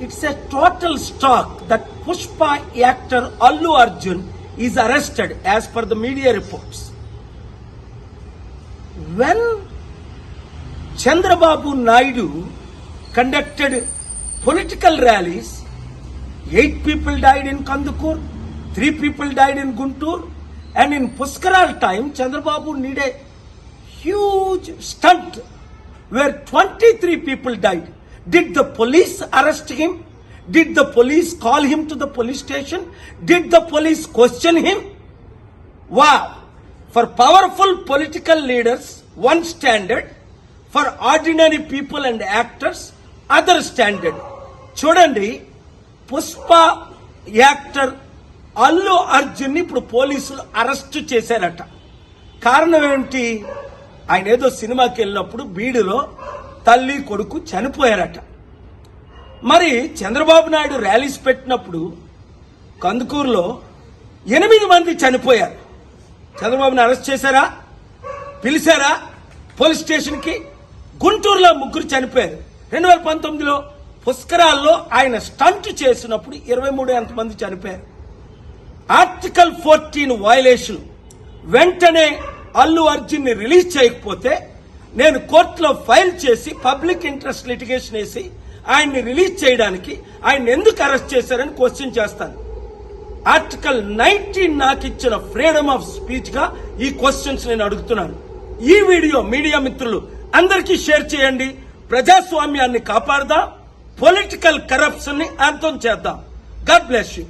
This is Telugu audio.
It's a total shock that Pushpa actor Allu Arjun is arrested as per the media reports. When Chandrababu Naidu conducted political rallies, 8 people died in Kandukur, 3 people died in Guntur, and in Puskaral time, Chandrababu need a huge stunt where 23 people died. Did the police arrest him? Did the police call him to the police station? Did the police question him? Wow! For powerful political leaders, one standard. For ordinary people and actors, other standard. చూడండి, పుష్ప యాక్టర్ అల్లు అర్జున్ ఇప్పుడు పోలీసులు అరెస్ట్ చేశారట. కారణం ఏంటి? ఆయన ఏదో సినిమాకి వెళ్ళినప్పుడు బీడులో తల్లి కొడుకు చనిపోయారట. మరి చంద్రబాబు నాయుడు ర్యాలీస్ పెట్టినప్పుడు కందుకూరులో 8 మంది చనిపోయారు. చంద్రబాబుని అరెస్ట్ చేశారా? పిలిచారా పోలీస్ స్టేషన్కి? గుంటూరులో 3 చనిపోయారు. 2019లో పుష్కరాల్లో ఆయన స్టంట్ చేసినప్పుడు 23 మంది చనిపోయారు. Article 14 violation. వెంటనే అల్లు అర్జున్ ని రిలీజ్ చేయకపోతే నేను కోర్టులో ఫైల్ చేసి పబ్లిక్ ఇంట్రెస్ట్ లిటిగేషన్ వేసి ఆయన్ని రిలీజ్ చేయడానికి ఆయన ఎందుకు అరెస్ట్ చేశారని క్వశ్చన్ చేస్తాను. ఆర్టికల్ 19 నాకు ఇచ్చిన ఫ్రీడమ్ ఆఫ్ స్పీచ్ గా ఈ క్వశ్చన్స్ నేను అడుగుతున్నాను. ఈ వీడియో మీడియా మిత్రులు అందరికీ షేర్ చేయండి. ప్రజాస్వామ్యాన్ని కాపాడదాం, పొలిటికల్ కరప్షన్ ని అంతం చేద్దాం. God bless you.